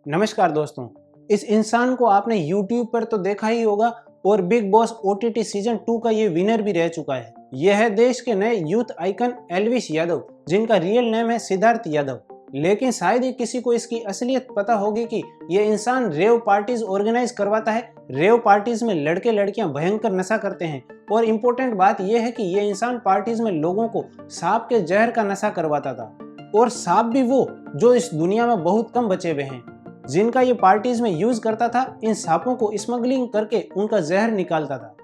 नमस्कार दोस्तों। इस इंसान को आपने YouTube पर तो देखा ही होगा और बिग बॉस OTT सीजन 2 का ये विनर भी रह चुका है। यह है देश के नए यूथ आइकन एल्विश यादव, जिनका रियल नेम है सिद्धार्थ यादव। लेकिन शायद ही किसी को इसकी असलियत पता होगी कि ये इंसान रेव पार्टीज ऑर्गेनाइज करवाता है। रेव पार्टीज में लड़के लड़कियां भयंकर नशा करते हैं और इम्पोर्टेंट बात यह है कि ये इंसान पार्टीज में लोगों को सांप के जहर का नशा करवाता था, और सांप भी वो जो इस दुनिया में बहुत कम बचे हुए हैं, जिनका ये पार्टीज में यूज करता था। इन सांपों को स्मगलिंग करके उनका जहर निकालता था,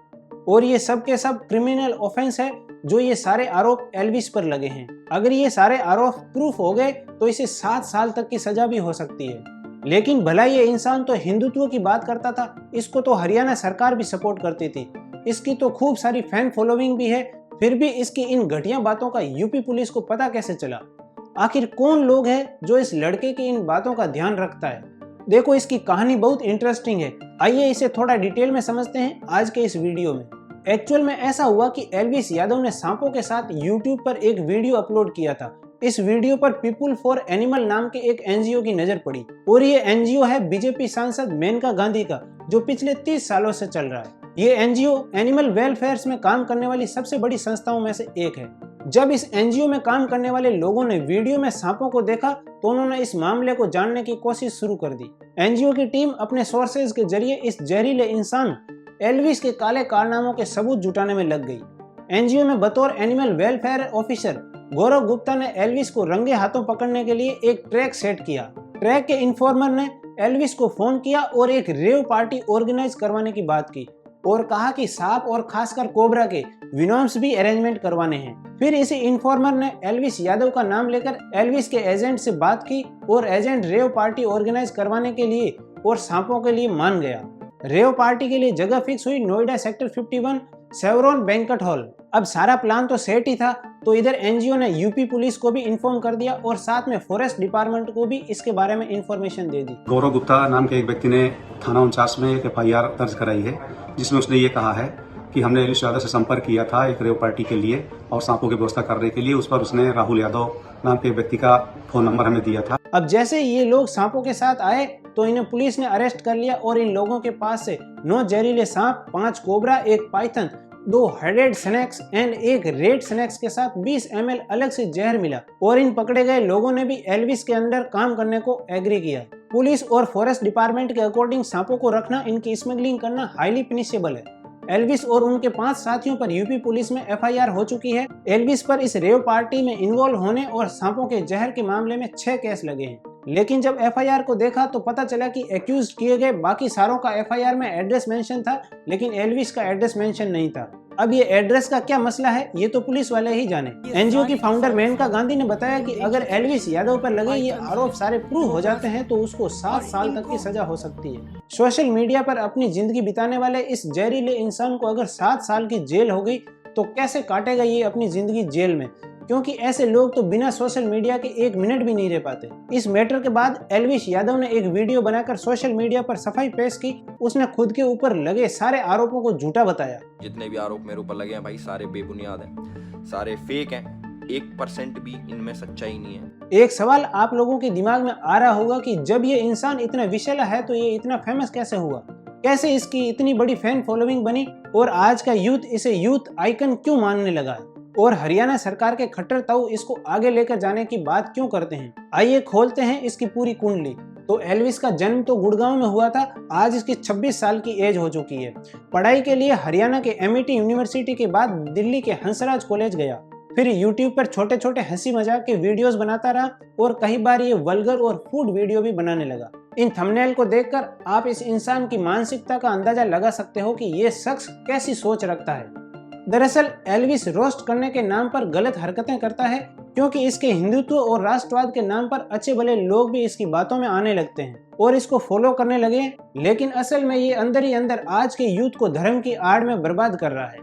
और ये सब के सब क्रिमिनल ऑफेंस है जो ये सारे आरोप एल्विश पर लगे हैं। अगर ये सारे आरोप प्रूफ हो गए तो इसे 7 साल तक की सजा भी हो सकती है। लेकिन भला ये इंसान तो हिंदुत्व की बात करता था, इसको तो हरियाणा सरकार भी सपोर्ट करती थी, इसकी तो खूब सारी फैन फॉलोइंग भी है, फिर भी इसकी इन घटिया बातों का यूपी पुलिस को पता कैसे चला? आखिर कौन लोग हैं जो इस लड़के की इन बातों का ध्यान रखता है? देखो, इसकी कहानी बहुत इंटरेस्टिंग है। आइए इसे थोड़ा डिटेल में समझते हैं आज के इस वीडियो में। एक्चुअल में ऐसा हुआ कि एल्विश यादव ने सांपों के साथ YouTube पर एक वीडियो अपलोड किया था। इस वीडियो पर पीपुल फॉर एनिमल नाम के एक NGO की नजर पड़ी, और ये NGO है बीजेपी सांसद मेनका गांधी का, जो पिछले 30 सालों से चल रहा है। ये NGO एनिमल वेलफेयर में काम करने वाली सबसे बड़ी संस्थाओं में से एक है। जब इस NGO में काम करने वाले लोगों ने वीडियो में सांपों को देखा तो उन्होंने इस मामले को जानने की कोशिश शुरू कर दी। NGO की टीम अपने सोर्सेज के जरिए इस जहरीले इंसान एल्विश के काले कारनामों के सबूत जुटाने में लग गई। NGO में बतौर एनिमल वेलफेयर ऑफिसर गौरव गुप्ता ने एल्विश को रंगे हाथों पकड़ने के लिए एक ट्रैक सेट किया। ट्रैक के इन्फॉर्मर ने एल्विश को फोन किया और एक रेव पार्टी ऑर्गेनाइज करवाने की बात की, और कहा कि सांप और खासकर कोबरा के विनोम्स भी अरेंजमेंट करवाने हैं। फिर इसी इन्फॉर्मर ने एल्विश यादव का नाम लेकर एल्विश के एजेंट से बात की, और एजेंट रेव पार्टी ऑर्गेनाइज करवाने के लिए और सांपों के लिए मान गया। रेव पार्टी के लिए जगह फिक्स हुई नोएडा सेक्टर 51 सेवरॉन बैंक्वेट हॉल। अब सारा प्लान तो सेट ही था, तो इधर NGO ने यूपी पुलिस को भी इन्फॉर्म कर दिया और साथ में फॉरेस्ट डिपार्टमेंट को भी इसके बारे में इंफॉर्मेशन दे दी। गौरव गुप्ता नाम के एक व्यक्ति ने थाना 49 में एक FIR दर्ज कराई है, जिसमें उसने ये कहा है कि हमने एल्विश यादव से संपर्क किया था एक रेव पार्टी के लिए और सांपों की व्यवस्था करने के लिए। उस पर उसने राहुल यादव नाम के व्यक्ति का फोन नंबर हमें दिया था। अब जैसे ये लोग सांपों के साथ आए तो इन्हें पुलिस ने अरेस्ट कर लिया, और इन लोगों के पास से 9 जहरीले सांप, 5 cobra, 1 python, 2 headed snakes and 1 red snakes के साथ 20 ml अलग से जहर मिला। और इन पकड़े गए लोगों ने भी एल्विश के अंडर काम करने को एग्री किया। पुलिस और फॉरेस्ट डिपार्टमेंट के अकॉर्डिंग सांपों को रखना, इनकी स्मगलिंग करना हाईली पनिशेबल है। एल्विश और उनके 5 साथियों पर यूपी पुलिस में FIR हो चुकी है। एल्विश पर इस रेव पार्टी में इन्वॉल्व होने और सांपों के जहर के मामले में 6 केस लगे हैं। लेकिन जब FIR को देखा तो पता चला कि एक्यूज किए गए बाकी सारों का FIR में एड्रेस मेंशन था, लेकिन एल्विश का एड्रेस मेंशन नहीं था। अब ये एड्रेस का क्या मसला है, ये तो पुलिस वाले ही जाने। NGO की फाउंडर मेनका गांधी ने बताया कि अगर एल्विश यादव पर लगे ये आरोप सारे प्रूव हो जाते हैं तो उसको 7 साल तक की सजा हो सकती है। सोशल मीडिया पर अपनी जिंदगी बिताने वाले इस जहरीले इंसान को अगर 7 साल की जेल हो गई तो कैसे काटेगा ये अपनी जिंदगी जेल में, क्योंकि ऐसे लोग तो बिना सोशल मीडिया के 1 मिनट भी नहीं रह पाते। इस मैटर के बाद एल्विश यादव ने एक वीडियो बनाकर सोशल मीडिया पर सफाई पेश की। उसने खुद के ऊपर लगे सारे आरोपों को झूठा बताया। जितने भी आरोप मेरे ऊपर लगे हैं भाई, सारे बेबुनियाद हैं, सारे फेक हैं, 1% भी इनमें सच्चाई नहीं है। एक सवाल आप लोगों के दिमाग में आ रहा होगा कि जब ये इंसान इतना विषैला है तो ये इतना फेमस कैसे हुआ, कैसे इसकी इतनी बड़ी फैन फॉलोइंग बनी, और आज का यूथ इसे यूथ आइकन क्यों मानने लगा है, और हरियाणा सरकार के खट्टर ताऊ इसको आगे लेकर जाने की बात क्यों करते हैं। आइए खोलते हैं इसकी पूरी कुंडली। तो एल्विश का जन्म तो गुड़गांव में हुआ था। आज इसकी 26 साल की एज हो चुकी है। पढ़ाई के लिए हरियाणा के MIT यूनिवर्सिटी के बाद दिल्ली के हंसराज कॉलेज गया। फिर YouTube पर छोटे छोटे हंसी मजाक के वीडियोस बनाता रहा, और कई बार ये वल्गर और फूड वीडियो भी बनाने लगा। इन थंबनेल को देखकर आप इस इंसान की मानसिकता का अंदाजा लगा सकते हो कि ये शख्स कैसी सोच रखता है। दरअसल एल्विश रोस्ट करने के नाम पर गलत हरकतें करता है, क्योंकि इसके हिंदुत्व और राष्ट्रवाद के नाम पर अच्छे भले लोग भी इसकी बातों में आने लगते हैं और इसको फॉलो करने लगे। लेकिन असल में ये अंदर ही अंदर आज के यूथ को धर्म की आड़ में बर्बाद कर रहा है।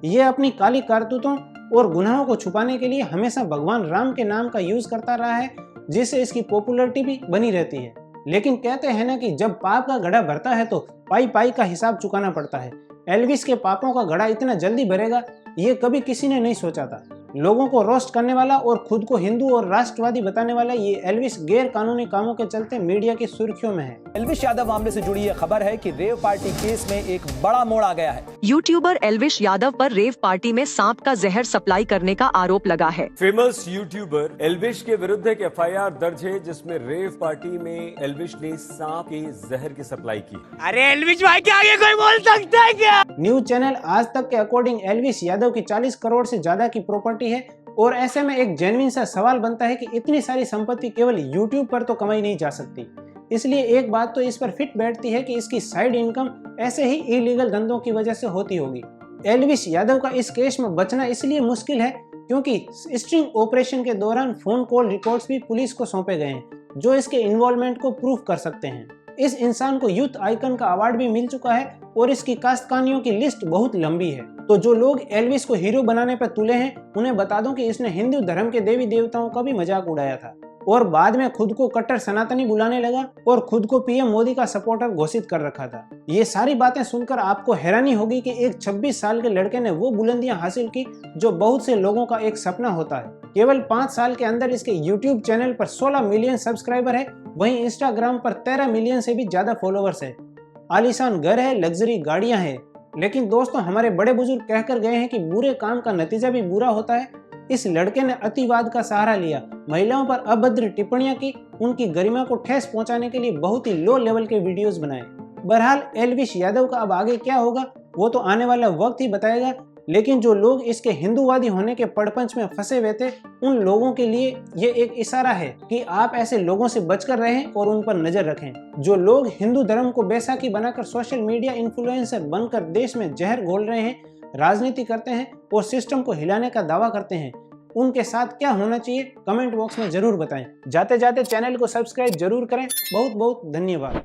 ये अपनी काली कारतूतों और गुनाहों को छुपाने के लिए हमेशा भगवान राम के नाम का यूज करता रहा है, जिससे इसकी पॉपुलैरिटी भी बनी रहती है। लेकिन कहते हैं ना कि जब पाप का घड़ा भरता है तो पाई पाई का हिसाब चुकाना पड़ता है। एल्विश के पापों का घड़ा इतना जल्दी भरेगा ये कभी किसी ने नहीं सोचा था। लोगों को रोस्ट करने वाला और खुद को हिंदू और राष्ट्रवादी बताने वाला ये एल्विस गैर कानूनी कामों के चलते मीडिया की सुर्खियों में है। एल्विस यादव मामले से जुड़ी यह खबर है कि रेव पार्टी केस में एक बड़ा मोड़ आ गया है। यूट्यूबर एल्विस यादव पर रेव पार्टी में सांप का जहर सप्लाई करने का आरोप लगा है। फेमस यूट्यूबर एल्विस के विरुद्ध एक एफआईआर दर्ज है जिसमें रेव पार्टी में एल्विस ने सांप के जहर की सप्लाई की। अरे एल्विस भाई के आगे कोई बोल सकता है क्या? न्यूज चैनल आज तक के अकॉर्डिंग एल्विस यादव की 40 करोड़ से ज्यादा की प्रॉपर्टी है और ऐसे में एक जेन्युइन सा सवाल बनता है कि इतनी सारी संपत्ति केवल यूट्यूब पर तो कमाई नहीं जा सकती। इसलिए एक बात तो इस पर फिट बैठती है कि इसकी साइड इनकम ऐसे ही इलीगल धंधों की वजह से होती होगी। एल्विस यादव का इस केस में बचना इसलिए मुश्किल है क्योंकि स्ट्रिंग ऑपरेशन के दौरान फोन कॉल रिकॉर्ड्स भी पुलिस को सौंपे गए हैं जो इसके इन्वॉल्वमेंट को प्रूफ कर सकते हैं। इस इंसान को यूथ आइकन का अवार्ड भी मिल चुका है और इसकी कास्तकानियों की लिस्ट बहुत लंबी है। तो जो लोग एल्विस को हीरो बनाने पर तुले हैं उन्हें बता दूं कि इसने हिंदू धर्म के देवी देवताओं का भी मजाक उड़ाया था और बाद में खुद को कट्टर सनातनी बुलाने लगा और खुद को पीएम मोदी का सपोर्टर घोषित कर रखा था। ये सारी बातें सुनकर आपको हैरानी होगी कि एक 26 साल के लड़के ने वो बुलंदियां हासिल की जो बहुत से लोगों का एक सपना होता है। केवल 5 साल के अंदर इसके YouTube चैनल पर 16 मिलियन सब्सक्राइबर है, वहीं इंस्टाग्राम पर 13 मिलियन से भी ज्यादा फॉलोअर्स है। आलीशान घर है, लग्जरी गाड़ियां हैं। लेकिन दोस्तों हमारे बड़े बुजुर्ग कहकर गए हैं कि बुरे काम का नतीजा भी बुरा होता है। इस लड़के ने अतिवाद का सहारा लिया, महिलाओं पर अभद्र टिप्पणियां की, उनकी गरिमा को ठेस पहुंचाने के लिए बहुत ही लो लेवल के वीडियोस बनाए। बहरहाल एल्विस यादव का अब आगे क्या होगा वो तो आने वाला वक्त ही बताएगा, लेकिन जो लोग इसके हिंदूवादी होने के पड़पंच में फंसे हुए थे उन लोगों के लिए ये एक इशारा है कि आप ऐसे लोगों से बचकर रहें और उन पर नजर रखें। जो लोग हिंदू धर्म को बैसाखी बनाकर सोशल मीडिया इन्फ्लुएंसर बनकर देश में जहर घोल रहे हैं, राजनीति करते हैं और सिस्टम को हिलाने का दावा करते हैं, उनके साथ क्या होना चाहिए कमेंट बॉक्स में जरूर बताएं। जाते जाते चैनल को सब्सक्राइब जरूर करें। बहुत बहुत धन्यवाद।